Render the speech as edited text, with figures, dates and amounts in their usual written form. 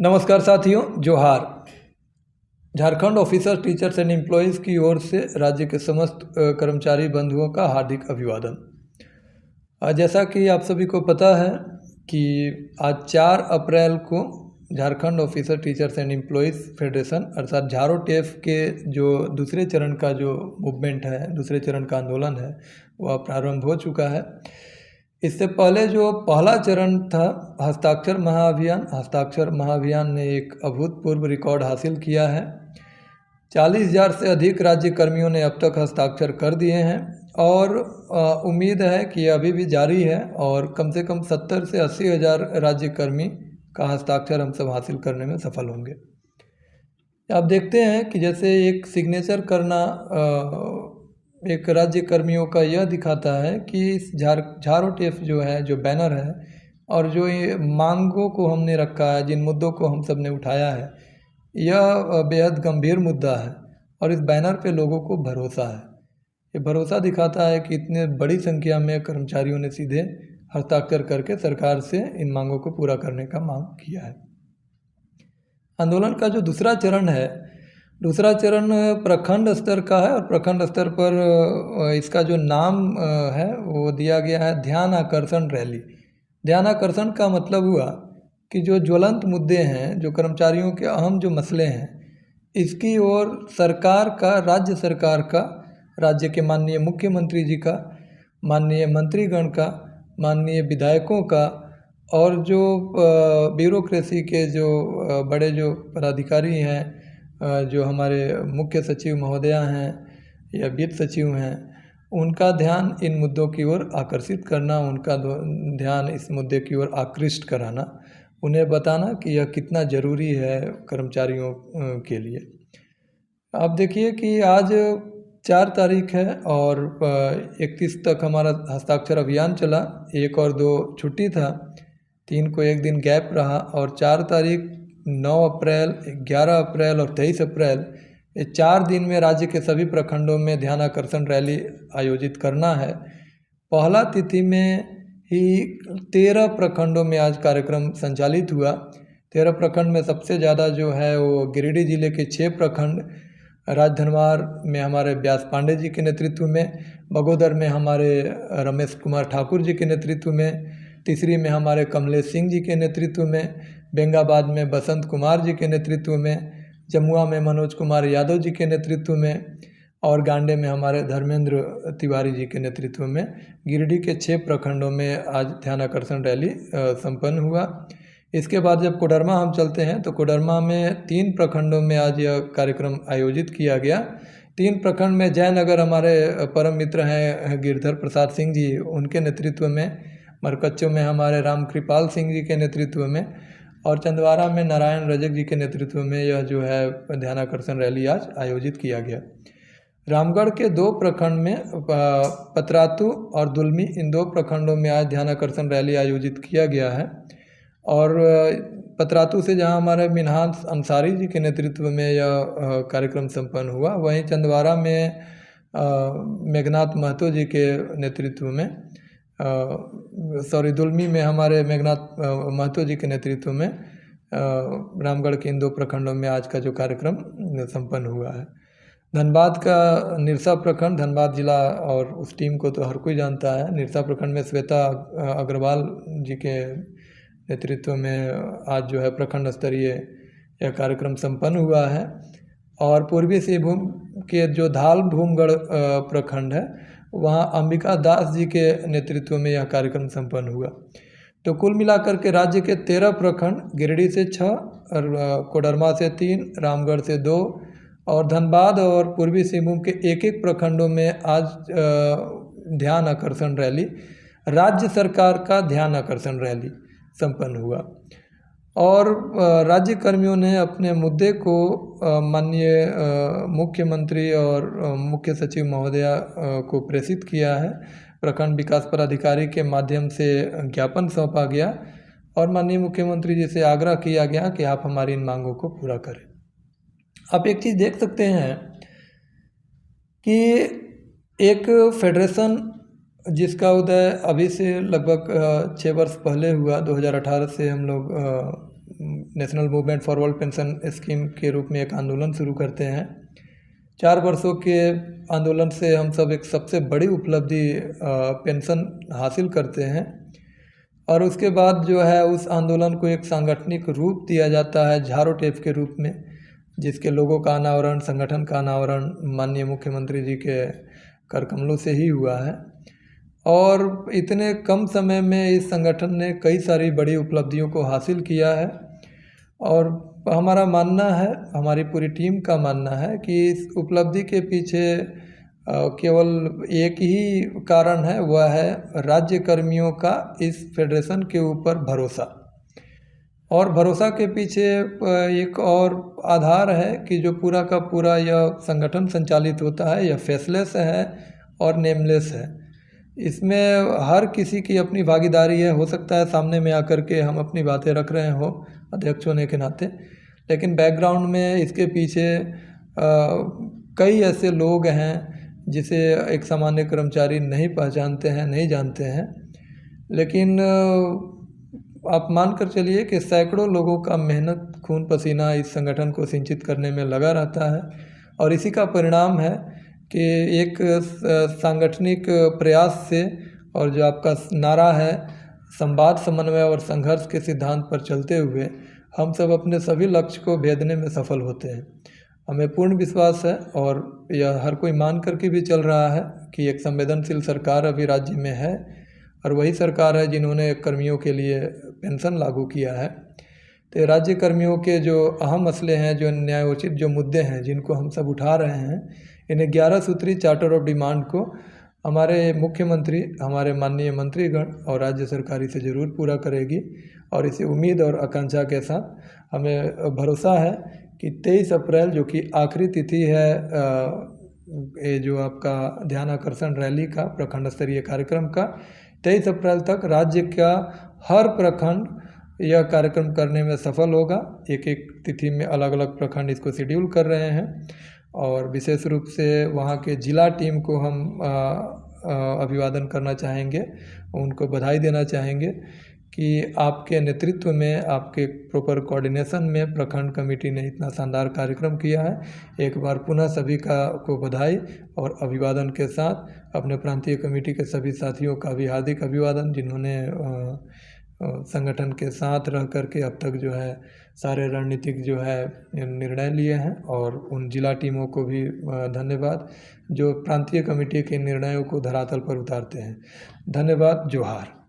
नमस्कार साथियों, जोहार। Jharkhand officer teachers and employees की ओर से राज्य के समस्त कर्मचारी बंधुओं का हार्दिक अभिवादन। जैसा कि आप सभी को पता है कि आज 4 अप्रैल को Jharkhand officer teachers and employees federation अर्थात झारोटेफ के जो दूसरे चरण का जो मूवमेंट है, दूसरे चरण का आंदोलन है, वह प्रारंभ हो चुका है। इससे पहले जो पहला चरण था हस्ताक्षर महाअभियान ने एक अभूतपूर्व रिकॉर्ड हासिल किया है। 40,000 से अधिक राज्य कर्मियों ने अब तक हस्ताक्षर कर दिए हैं और उम्मीद है कि अभी भी जारी है और कम से कम 70 से 80,000 राज्य कर्मी का हस्ताक्षर हम सब हासिल करने में सफल होंगे। आप देखते हैं कि जैसे एक सिग्नेचर करना एक राज्य कर्मियों का यह दिखाता है कि इस झारोटेफ जो है, जो बैनर है और जो ये मांगों को हमने रखा है, जिन मुद्दों को हम सब ने उठाया है, यह बेहद गंभीर मुद्दा है और इस बैनर पे लोगों को भरोसा है। ये भरोसा दिखाता है कि इतने बड़ी संख्या में कर्मचारियों ने सीधे हस्ताक्षर करके सरकार से इन मांगों को पूरा करने का मांग किया है। आंदोलन का जो दूसरा चरण प्रखंड स्तर का है और प्रखंड स्तर पर इसका जो नाम है वो दिया गया है ध्यान आकर्षण रैली। ध्यान आकर्षण का मतलब हुआ कि जो ज्वलंत मुद्दे हैं, जो कर्मचारियों के अहम जो मसले हैं, इसकी ओर सरकार का, राज्य सरकार का, राज्य के माननीय मुख्यमंत्री जी का, माननीय मंत्रीगण का, माननीय विधायकों का और जो ब्यूरोक्रेसी के जो बड़े जो पदाधिकारी हैं, जो हमारे मुख्य सचिव महोदया हैं या वित्त सचिव हैं, उनका ध्यान इन मुद्दों की ओर आकर्षित करना, उनका ध्यान इस मुद्दे की ओर आकृष्ट कराना, उन्हें बताना कि यह कितना ज़रूरी है कर्मचारियों के लिए। आप देखिए कि आज 4 तारीख है और 31 तक हमारा हस्ताक्षर अभियान चला। 1 और 2 छुट्टी था, 3 को एक दिन गैप रहा और 4 तारीख, 9 अप्रैल, 11 अप्रैल और 23 अप्रैल, ये 4 दिन में राज्य के सभी प्रखंडों में ध्यान आकर्षण रैली आयोजित करना है। पहला तिथि में ही 13 प्रखंडों में आज कार्यक्रम संचालित हुआ। 13 प्रखंड में सबसे ज़्यादा जो है वो गिरिडीह जिले के 6 प्रखंड, राजधनवार में हमारे व्यास पांडे जी के नेतृत्व में, बगोदर में हमारे रमेश कुमार ठाकुर जी के नेतृत्व में, तीसरी में हमारे कमलेश सिंह जी के नेतृत्व में, बेंगाबाद में बसंत कुमार जी के नेतृत्व में, जमुआ में मनोज कुमार यादव जी के नेतृत्व में और गांडे में हमारे धर्मेंद्र तिवारी जी के नेतृत्व में गिरिडीह के 6 प्रखंडों में आज ध्यान आकर्षण रैली संपन्न हुआ। इसके बाद जब कोडरमा हम चलते हैं तो कोडरमा में 3 प्रखंडों में आज यह कार्यक्रम आयोजित किया गया। 3 प्रखंड में जयनगर हमारे परम मित्र हैं गिरधर प्रसाद सिंह जी, उनके नेतृत्व में, मरकच्चों में हमारे राम कृपाल सिंह जी के नेतृत्व में और चंदवारा में नारायण रजक जी के नेतृत्व में यह जो है ध्यान आकर्षण रैली आज आयोजित किया गया। रामगढ़ के 2 प्रखंड में, पतरातू और दुलमी, इन 2 प्रखंडों में आज ध्यान आकर्षण रैली आयोजित किया गया है और पतरातू से जहां हमारे मिनहाल अंसारी जी के नेतृत्व में यह कार्यक्रम संपन्न हुआ, वहीं चंदवारा में मेघनाथ महतो जी के नेतृत्व में, दुलमी में हमारे मेघनाथ महतो जी के नेतृत्व में रामगढ़ के इन 2 प्रखंडों में आज का जो कार्यक्रम संपन्न हुआ है। धनबाद का निरसा प्रखंड, धनबाद जिला और उस टीम को तो हर कोई जानता है। निरसा प्रखंड में श्वेता अग्रवाल जी के नेतृत्व में आज जो है प्रखंड स्तरीय यह कार्यक्रम संपन्न हुआ है और पूर्वी सिंहभूम के जो धाल भूमगढ़ प्रखंड है, वहाँ अंबिका दास जी के नेतृत्व में यह कार्यक्रम संपन्न हुआ। तो कुल मिलाकर के राज्य के 13 प्रखंड, गिरिडीह से 6 और कोडरमा से 3, रामगढ़ से 2 और धनबाद और पूर्वी सिंहभूम के 1-1 प्रखंडों में आज ध्यान आकर्षण रैली, राज्य सरकार का ध्यान आकर्षण रैली संपन्न हुआ और राज्य कर्मियों ने अपने मुद्दे को माननीय मुख्यमंत्री और मुख्य सचिव महोदया को प्रेषित किया है। प्रखंड विकास पदाधिकारी के माध्यम से ज्ञापन सौंपा गया और माननीय मुख्यमंत्री जी से आग्रह किया गया कि आप हमारी इन मांगों को पूरा करें। आप एक चीज़ देख सकते हैं कि एक फेडरेशन जिसका उदय अभी से लगभग 6 वर्ष पहले हुआ, 2018 से हम लोग national movement for world pension scheme के रूप में एक आंदोलन शुरू करते हैं। 4 वर्षों के आंदोलन से हम सब एक सबसे बड़ी उपलब्धि पेंशन हासिल करते हैं और उसके बाद जो है उस आंदोलन को एक सांगठनिक रूप दिया जाता है झारो टेप के रूप में, जिसके लोगों का अनावरण, संगठन का अनावरण माननीय मुख्यमंत्री जी के कर कमलों से ही हुआ है। और इतने कम समय में इस संगठन ने कई सारी बड़ी उपलब्धियों को हासिल किया है और हमारा मानना है, हमारी पूरी टीम का मानना है कि इस उपलब्धि के पीछे केवल एक ही कारण है, वह है राज्य कर्मियों का इस फेडरेशन के ऊपर भरोसा। और भरोसा के पीछे एक और आधार है कि जो पूरा का पूरा यह संगठन संचालित होता है, यह फेसलेस है और नेमलेस है। इसमें हर किसी की अपनी भागीदारी है। हो सकता है सामने में आकर के हम अपनी बातें रख रहे हो अध्यक्ष होने के नाते, लेकिन बैकग्राउंड में इसके पीछे कई ऐसे लोग हैं जिसे एक सामान्य कर्मचारी नहीं पहचानते हैं, नहीं जानते हैं। लेकिन आप मान कर चलिए कि सैकड़ों लोगों का मेहनत, खून पसीना इस संगठन को सिंचित करने में लगा रहता है और इसी का परिणाम है कि एक सांगठनिक प्रयास से और जो आपका नारा है संवाद, समन्वय और संघर्ष के सिद्धांत पर चलते हुए हम सब अपने सभी लक्ष्य को भेदने में सफल होते हैं। हमें पूर्ण विश्वास है और यह हर कोई मान करके भी चल रहा है कि एक संवेदनशील सरकार अभी राज्य में है और वही सरकार है जिन्होंने कर्मियों के लिए पेंशन लागू किया है। तो राज्य कर्मियों के जो अहम मसले हैं, जो न्यायोचित जो मुद्दे हैं जिनको हम सब उठा रहे हैं, इन्हें 11 सूत्री चार्टर ऑफ डिमांड को हमारे मुख्यमंत्री, हमारे माननीय मंत्रीगण और राज्य सरकार इसे ज़रूर पूरा करेगी। और इसी उम्मीद और आकांक्षा के साथ हमें भरोसा है कि 23 अप्रैल जो कि आखिरी तिथि है ये जो आपका ध्यान आकर्षण रैली का प्रखंड स्तरीय कार्यक्रम का, 23 अप्रैल तक राज्य का हर प्रखंड यह कार्यक्रम करने में सफल होगा। एक एक तिथि में अलग अलग प्रखंड इसको शेड्यूल कर रहे हैं और विशेष रूप से वहाँ के जिला टीम को हम अभिवादन करना चाहेंगे, उनको बधाई देना चाहेंगे कि आपके नेतृत्व में, आपके प्रॉपर कोऑर्डिनेशन में प्रखंड कमेटी ने इतना शानदार कार्यक्रम किया है। एक बार पुनः सभी को बधाई और अभिवादन के साथ अपने प्रांतीय कमेटी के सभी साथियों का भी हार्दिक अभिवादन, जिन्होंने संगठन के साथ रह करके अब तक जो है सारे रणनीतिक जो है निर्णय लिए हैं। और उन जिला टीमों को भी धन्यवाद जो प्रांतीय कमेटी के निर्णयों को धरातल पर उतारते हैं। धन्यवाद। जोहार।